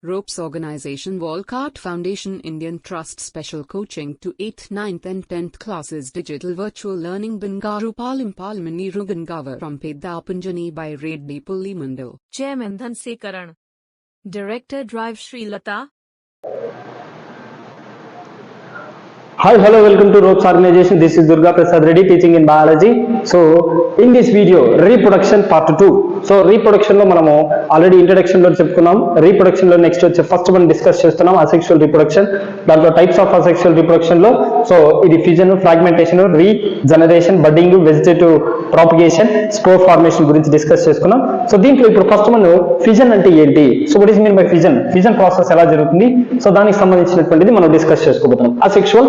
Ropes Organization Walcott Foundation Indian Trust Special Coaching to 8th, 9th and 10th classes Digital Virtual Learning Bangaru Palimani Rugangavar from Pedapunjani by Reddy Pulli Mandal. Chairman Dhansekaran. Director Drive Sri Lata. Hi, hello, welcome to Ropes Organization. This is Durga Prasad Reddy teaching in biology. So, in this video, reproduction part 2. So, reproduction lo manamu already introduction lo cheptunnam. Reproduction lo next వచ్చే first one discuss చేస్తున్నాం asexual reproduction. దాంట్లో types of asexual reproduction లో so ఇది fission, fragmentation, regeneration, budding, vegetative propagation, spore formation గురించి discuss చేసుకున్నాం. So దీంట్లో ఇప్పుడు first మనం fission అంటే ఏంటి, so what is mean by fission process ఎలా జరుగుతుంది, సో దానికి సంబంధించినటువంటిది మనం డిస్కస్ చేసుకోబోతున్నాం. asexual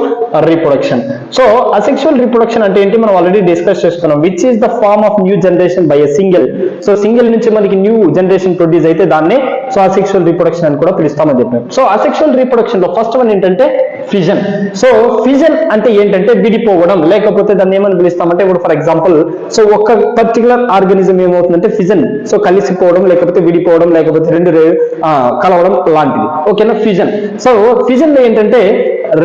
reproduction. So asexual reproduction అంటే ఏంటి మనం ఆల్రెడీ డిస్కస్ చేసుకున్నాం. which is the form of new generation by a single. So single నుంచి మనకి న్యూ జనరేషన్ ప్రొడ్యూస్ అయితే దాన్నే సో asexual reproduction అని కూడా పిలుస్తామని చెప్పాం. సో asexual reproduction లో ఫస్ట్ వన్ ఏంటంటే fission. సో fission అంటే ఏంటంటే విడిపోవడం, లేకపోతే దాన్ని ఏమని పిలుస్తామంటే ఇప్పుడు ఫర్ ఎగ్జాంపుల్ సో ఒక పర్టికులర్ ఆర్గానిజం ఏమవుతుందంటే fission, సో కలిసిపోవడం లేకపోతే విడిపోవడం లేకపోతే రెండు కలవడం లాంటిది. ఓకేనా fission. సో fission లో ఏంటంటే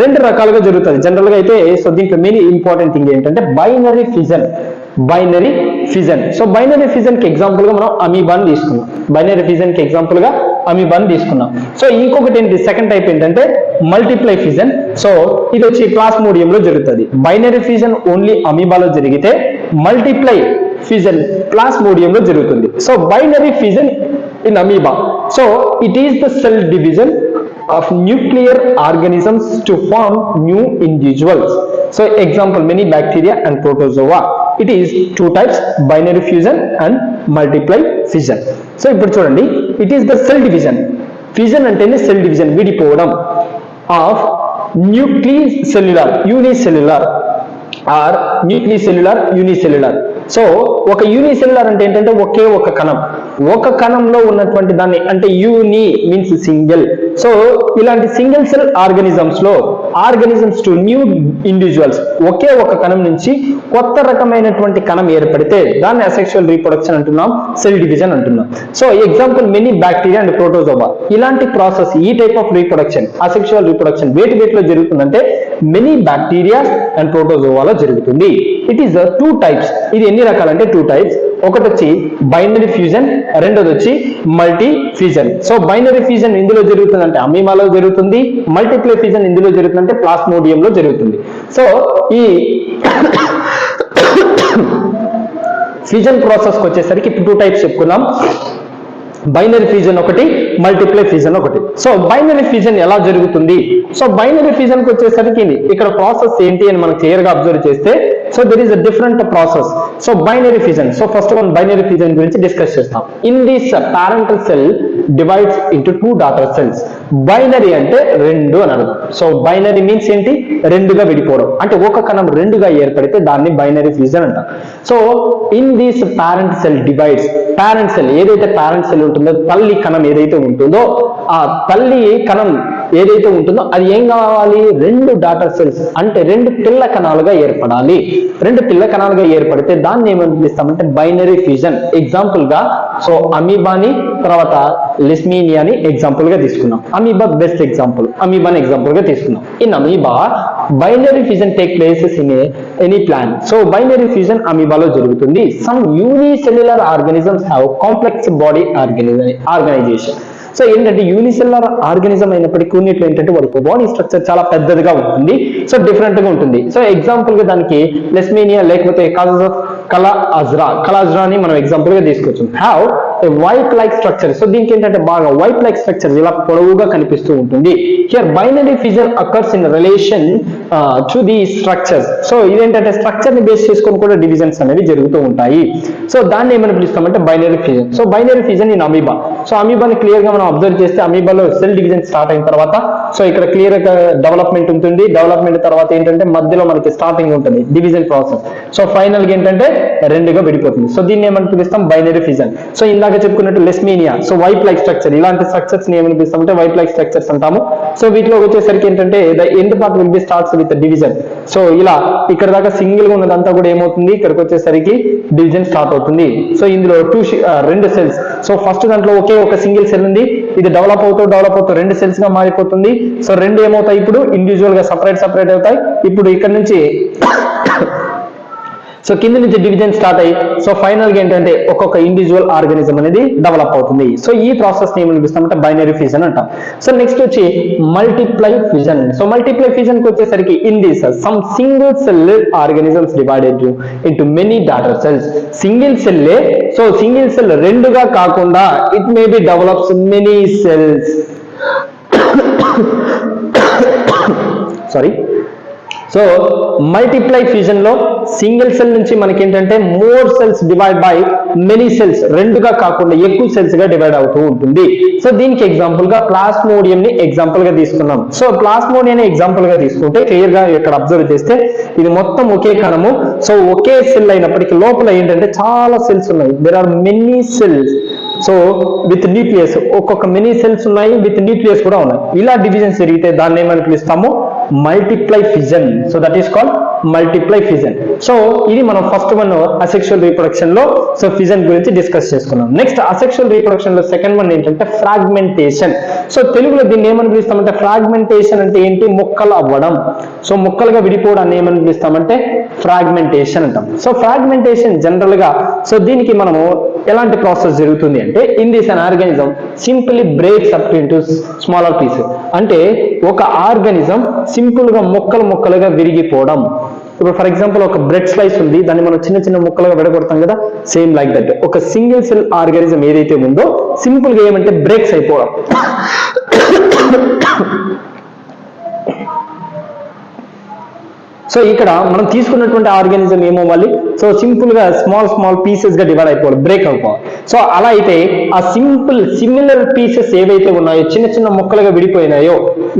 రెండు రకాలుగా జరుగుతుంది జనరల్ గా అయితే. సో దీంట్లో మెయిన్ ఇంపార్టెంట్ థింగ్ ఏంటంటే binary fission. So binary fission కి ఎగ్జాంపుల్ గా మనం అమీబాని తీసుకున్నాం. బైనరీ ఫిజన్ కి ఎగ్జాంపుల్ గా అమీబాని తీసుకున్నాం. సో ఇంకొకటి ఏంటి సెకండ్ టైప్ ఏంటంటే మల్టిప్లై ఫిజన్. సో ఇది వచ్చి ప్లాస్మోడియం లో జరుగుతుంది. బైనరీ ఫిజన్ ఓన్లీ అమీబాలో జరిగితే మల్టిప్లై ఫిజన్ ప్లాస్మోడియం లో జరుగుతుంది. So binary fission in amoeba, so it is the cell division of nuclear organisms to form new individuals. So example many bacteria and protozoa. It is two types, binary fission and multiply fission. So ఇప్పుడు చూడండి, it is the cell division. Fission అంటేనే cell division, విడిపోవడం of nucleocellular unicellular or nucleocellular unicellular. So ఒక unicellular అంటే ఏంటంటే ఒకే ఒక కణం, ఒక కణంలో ఉన్నటువంటి దాన్ని అంటే యూని మీన్స్ సింగిల్. సో ఇలాంటి single cell organisms to new individuals, ఒకే ఒక కణం నుంచి కొత్త రకమైనటువంటి కణం ఏర్పడితే దాన్ని అసెక్షువల్ రీప్రొడక్షన్ అంటున్నాం, సెల్ డివిజన్ అంటున్నాం. So example many bacteria and protozoa. ఇలాంటి ప్రాసెస్, ఈ type of reproduction asexual reproduction వేటిలో జరుగుతుందంటే మెనీ బ్యాక్టీరియా అండ్ ప్రోటోజోవాలో జరుగుతుంది. It is two types. ఇది ఎన్ని రకాలంటే టూ టైప్స్. ఒకటి వచ్చి బైనరీ ఫ్యూజన్, రెండోది వచ్చి multi fusion. So binary fusion ఇందులో జరుగుతుందంటే అమీబాలో జరుగుతుంది, మల్టిప్లై ఫ్యూజన్ ఇందులో జరుగుతుందంటే ప్లాస్మోడియంలో జరుగుతుంది. సో ఈ ఫ్యూజన్ ప్రాసెస్ కి వచ్చేసరికి టూ టైప్స్ చెప్పుకున్నాం, బైనరీ ఫ్యూజన్ ఒకటి, మల్టిప్లై ఫ్యూజన్ ఒకటి. సో బైనరీ ఫ్యూజన్ ఎలా జరుగుతుంది, సో బైనరీ ఫ్యూజన్ కి వచ్చేసరికి ఇక్కడ ప్రాసెస్ ఏంటి అని మనం క్లియర్ గా అబ్జర్వ్ చేస్తే, so there is a different process. So binary fusion, so first one binary fusion గురించి డిస్కస్ చేస్తాం. In this parental cell divides into two daughter cells. Binary అంటే రెండు అని అర్థం. సో బైనరీ మీన్స్ ఏంటి, రెండుగా విడిపోవడం, అంటే ఒక కణం రెండుగా ఏర్పడితే దాన్ని బైనరీ ఫ్యూజన్ అంటాం. So in this parent cell divides, parent cell ఏదైతే parent cell ఉంటుందో, తల్లి కణం ఏదైతే ఉంటుందో, ఆ తల్లి కణం ఏదైతే ఉంటుందో అది ఏం కావాలి, రెండు డాటర్ సెల్స్ అంటే రెండు పిల్ల కణాలుగా ఏర్పడాలి. రెండు పిల్ల కణాలుగా ఏర్పడితే దాన్ని ఏమని పిలుస్తామంటే బైనరీ ఫ్యూజన్. ఎగ్జాంపుల్ గా సో అమీబాని తర్వాత లిస్మీనియాని ఎగ్జాంపుల్ గా తీసుకున్నాం. అమీబా బెస్ట్ ఎగ్జాంపుల్, అమీబాని ఎగ్జాంపుల్ గా తీసుకున్నాం. In amoeba binary fusion take places in any plant. So binary fusion అమీబాలో జరుగుతుంది. Some unicellular organisms have complex body organisation. So ఏంటంటే యూనిసెల్యులర్ ఆర్గానిజం అయినప్పటికీ కొన్నిట్లో ఏంటంటే వారికి బాడీ స్ట్రక్చర్ చాలా పెద్దదిగా ఉంటుంది, సో డిఫరెంట్ గా ఉంటుంది. సో ఎగ్జాంపుల్ గా దానికి లెస్మేనియా లేకపోతే కలాజ్రాని మనం ఎగ్జాంపుల్ గా తీసుకోవచ్చు. Have a white like structure. So దీనికి ఏంటంటే బాగా వైట్ లైక్ స్ట్రక్చర్ ఇలా పొడవుగా కనిపిస్తూ ఉంటుంది. Here binary fusion occurs in relation to the structures. So ఇదేంటంటే స్ట్రక్చర్ ని బేస్ చేసుకొని కూడా డివిజన్స్ అనేవి జరుగుతూ ఉంటాయి. సో దాన్ని ఏమని పిలుస్తామంటే binary fusion. So binary fusion in amoeba. So అమీబాని క్లియర్ గా మనం అబ్జర్వ్ చేస్తే అమీబాలో సెల్ డివిజన్ స్టార్ట్ అయిన తర్వాత సో ఇక్కడ క్లియర్ గా డెవలప్మెంట్ ఉంటుంది. డెవలప్మెంట్ తర్వాత ఏంటంటే మధ్యలో మనకి స్టార్టింగ్ ఉంటుంది డివిజన్ ప్రాసెస్. సో ఫైనల్ గా ఏంటంటే రెండుగా విడిపోతుంది. సో దీన్ని ఏమని పిలుస్తాం బైనరీ ఫ్యూజన్. సో ఇందాక చెప్పుకున్నట్టు లెస్మేనియా, సో వైట్ లైక్ స్ట్రక్చర్, ఇలాంటి స్ట్రక్చర్స్ ని ఏమని పిలుస్తామంటే వైట్ లైక్ స్ట్రక్చర్స్ అంటాము. సో వీటిలో వచ్చేసరికి ఏంటంటే the end part will be starts with division. So ఇలా ఇక్కడ దాకా సింగిల్ గా ఉన్నదంతా కూడా ఏమవుతుంది, ఇక్కడికి వచ్చేసరికి డివిజన్ స్టార్ట్ అవుతుంది. సో ఇందులో రెండు సెల్స్. సో ఫస్ట్ దాంట్లో ఒకే ఒక సింగిల్ సెల్ ఉంది, ఇది డెవలప్ అవుతూ రెండు సెల్స్ గా మారిపోతుంది. సో రెండు ఏమవుతాయి ఇప్పుడు ఇండివిజువల్ గా సపరేట్ అవుతాయి. ఇప్పుడు ఇక్కడ నుంచి సో కింద నుంచి డివిజన్ స్టార్ట్ అయ్యి సో ఫైనల్ గా ఏంటంటే ఒక్కొక్క ఇండివిజువల్ ఆర్గానిజం అనేది డెవలప్ అవుతుంది. సో ఈ ప్రాసెస్ ని ఏమని పిలుస్తామంటే బైనరీ ఫ్యూజన్ అంటాం. సో నెక్స్ట్ వచ్చి multiply fusion. So multiply fusion కి వచ్చేసరికి in this some single cell organisms divided into many daughter cells. Single సెల్లే, సో సింగిల్ సెల్ రెండుగా కాకుండా it may be develops many cells. Sorry. So multiply fusion లో single cell నుంచి మనకి ఏంటంటే more cells divide by many cells, రెండుగా కాకుండా ఎక్కువ సెల్స్ గా డివైడ్ అవుతూ ఉంటుంది. సో దీనికి ఎగ్జాంపుల్ గా ప్లాస్మోడియం ని ఎగ్జాంపుల్ గా తీసుకున్నాం. సో ప్లాస్మోడియం ఎగ్జాంపుల్ గా తీసుకుంటే క్లియర్ గా ఇక్కడ అబ్జర్వ్ చేస్తే ఇది మొత్తం ఒకే కణము. సో ఒకే సెల్ అయినప్పటికీ లోపల ఏంటంటే చాలా సెల్స్ ఉన్నాయి. There are many cells. So with nucleus, ఒక్కొక్క మెనీ సెల్స్ ఉన్నాయి, విత్ న్యూక్లియస్ కూడా ఉన్నాయి. ఇలా డివిజన్ జరిగితే దాన్ని ఏమని పిలుస్తాము multiply fission. So that is called multiply fission. So ఇది మనం ఫస్ట్ వన్ అసెక్షువల్ రీప్రొడక్షన్ లో సో ఫిజన్ గురించి డిస్కస్ చేసుకున్నాం. నెక్స్ట్ అసెక్షువల్ రీప్రొడక్షన్ లో సెకండ్ వన్ ఏంటంటే ఫ్రాగ్మెంటేషన్. సో తెలుగులో దీన్ని ఏమని పిలుస్తామంటే ఫ్రాగ్మెంటేషన్ అంటే ఏంటి, ముక్కలు అవ్వడం. సో ముక్కలుగా విడిపోవడాన్ని ఏమని పిలుస్తామంటే ఫ్రాగ్మెంటేషన్ అంటాం. సో ఫ్రాగ్మెంటేషన్ జనరల్ గా సో దీనికి మనము ఎలాంటి ప్రాసెస్ జరుగుతుంది అంటే in this an organism simply breaks up into smaller pieces. అంటే ఒక ఆర్గానిజం సింపుల్ గా ముక్కలుగా విరిగిపోవడం. ఇప్పుడు ఫర్ ఎగ్జాంపుల్ ఒక బ్రెడ్ స్లైస్ ఉంది, దాన్ని మనం చిన్న ముక్కలుగా విడగొడతాం కదా, సేమ్ లైక్ దట్ ఒక సింగిల్ సెల్ ఆర్గానిజం ఏదైతే ఉందో సింపుల్ గా ఏమంటే బ్రేక్స్ అయిపోవడం. సో ఇక్కడ మనం తీసుకున్నటువంటి ఆర్గానిజం ఏమవ్వాలి, సో సింపుల్ గా స్మాల్ పీసెస్ గా డివైడ్ అయిపోవాలి, బ్రేక్ అయిపోవాలి. సో అలా అయితే ఆ సిమిలర్ పీసెస్ ఏవైతే ఉన్నాయో చిన్న ముక్కలుగా విడిపోయినాయో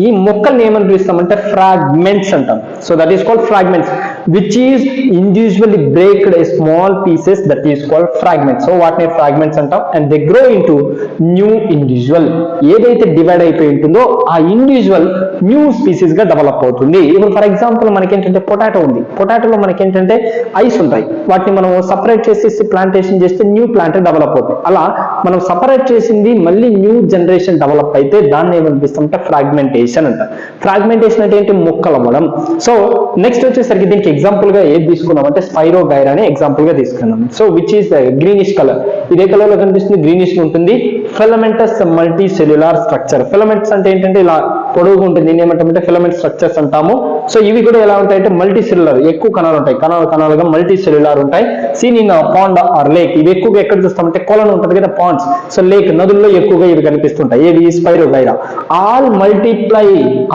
ఈ మొక్కల్ని ఏమని పిలుస్తామంటే ఫ్రాగ్మెంట్స్ అంటాం. So that is called fragments which is individually breaked a small pieces, that is called fragments. So వాటిని ఫ్రాగ్మెంట్స్ అంటాం. And they grow into new individual. ఏదైతే డివైడ్ అయిపోయి ఉంటుందో ఆ ఇండివిజువల్ న్యూ స్పీసీస్ గా డెవలప్ అవుతుంది. ఇప్పుడు ఫర్ ఎగ్జాంపుల్ మనకేంటంటే పొటాటో ఉంది, పొటాటోలో మనకేంటంటే ఐస్ ఉంటాయి, వాటిని మనం సపరేట్ చేసేసి ప్లాంటేషన్ చేస్తే న్యూ ప్లాంట్ డెవలప్ అవుతుంది. అలా మనం సపరేట్ చేసింది మళ్ళీ న్యూ జనరేషన్ డెవలప్ అయితే దాన్ని ఏమనిపిస్తామంటే ఫ్రాగ్మెంటేషన్ అంట. ఫ్రాగ్మెంటేషన్ అంటే ఏంటి, ముక్కలు అవ్వడం. సో నెక్స్ట్ వచ్చేసరికి దీనికి ఎగ్జాంపుల్ గా ఏది తీసుకున్నాం అంటే స్పైరోగైరా అని ఎగ్జాంపుల్ గా తీసుకున్నాం. So which is greenish colour, ఇదే కలర్ లో కనిపిస్తుంది, గ్రీనిష్ ఉంటుంది. Filamentous multi cellular structure. Filaments అంటే ఏంటంటే ఇలా పొడవుగా ఉంటుంది, దీన్ని ఏమంటామంటే ఫిలమెంట్ స్ట్రక్చర్స్ అంటాము. సో ఇవి కూడా ఎలా ఉంటాయంటే మల్టీ సెల్యులర్, ఎక్కువ కణాలు ఉంటాయి, కణాలుగా మల్టీ సెల్యులార్ ఉంటాయి. Seen in pond or lake. ఇవి ఎక్కువగా ఎక్కడ చూస్తామంటే కొలను ఉంటుంది కదా, పాండ్స్. సో లేక్, నదుల్లో ఎక్కువగా ఇవి కనిపిస్తుంటాయి. ఏవి, spirogyra. All multiply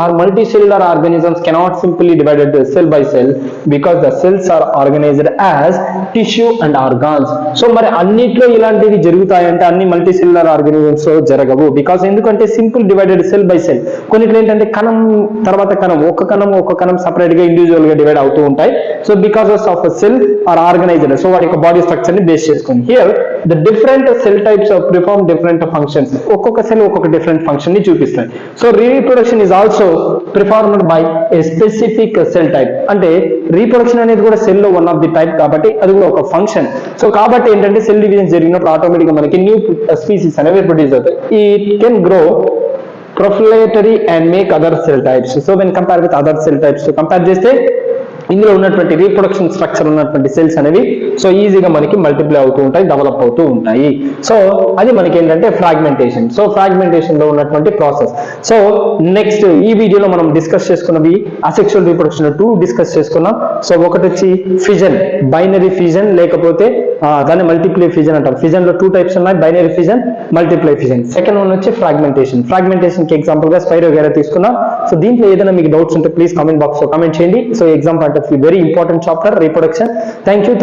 or multicellular organisms cannot simply divided cell by cell because the cells are organised as tissue and organs. So మరి అన్నిట్లో ఇలాంటివి జరుగుతాయంటే అన్ని మల్టీ సెల్యులర్ ఆర్గానిజమ్స్ జరగవు. బికాస్ ఎందుకంటే simple divided cell by cell. కొన్నిట్లో ఏంటంటే కణం తర్వాత కణం, ఒక్క కణం సపరేట్ గా ఇండివిజువల్ గా డివైడ్ అవుతూ ఉంటాయి. So because of cell are organised, so వాటి యొక్క బాడీ స్ట్రక్చర్ ని బేస్ చేసుకుని here the different cell types of perform different functions. ఒక్కొక్క సెల్ ఒక్కొక్క డిఫరెంట్ ఫంక్షన్ ని చూపిస్తాయి. So reproduction is also performed by a specific cell type. అంటే reproduction అనేది కూడా సెల్ లో వన్ ఆఫ్ ది టైప్ కాబట్టి అది కూడా ఒక ఫంక్షన్. సో కాబట్టి ఏంటంటే సెల్ డివిజన్ జరిగినప్పుడు ఆటోమేటిక్ గా మనకి న్యూ స్పీసీస్ అనేవి ప్రొడ్యూస్ అవుతాయి. It can grow proliferate and make other cell types. So when compared with other cell types, so compare చేస్తే ఇందులో ఉన్నటువంటి రీప్రొడక్షన్ స్ట్రక్చర్ ఉన్నటువంటి సెల్స్ అనేవి సో ఈజీగా మనకి మల్టిప్లై అవుతూ ఉంటాయి, డెవలప్ అవుతూ ఉంటాయి. సో అది మనకి ఏంటంటే ఫ్రాగ్మెంటేషన్. సో ఫ్రాగ్మెంటేషన్ లో ఉన్నటువంటి ప్రాసెస్. సో నెక్స్ట్ ఈ వీడియోలో మనం డిస్కస్ చేసుకున్నవి అసెక్షువల్ రీప్రొడక్షన్ 2 డిస్కస్ చేసుకున్నాం. సో ఒకటి వచ్చి ఫిజన్, బైనరీ ఫిజన్, లేకపోతే దాన్ని మల్టిప్లై ఫిజన్ అంటాం. ఫిజన్ లో 2 టైప్స్ ఉన్నాయి, binary fission, multiply fission. Second one వచ్చి ఫ్రాగ్మెంటేషన్. ఫ్రాగ్మెంటేషన్ కి ఎగ్జాంపుల్ గా స్పైరోగైరా తీసుకున్నాం. సో దీంట్లో ఏదైనా మీకు డౌట్స్ ఉంటే ప్లీజ్ కామెంట్ బాక్స్ లో కామెంట్ చేయండి. So exam point of view very important chapter reproduction. Thank you.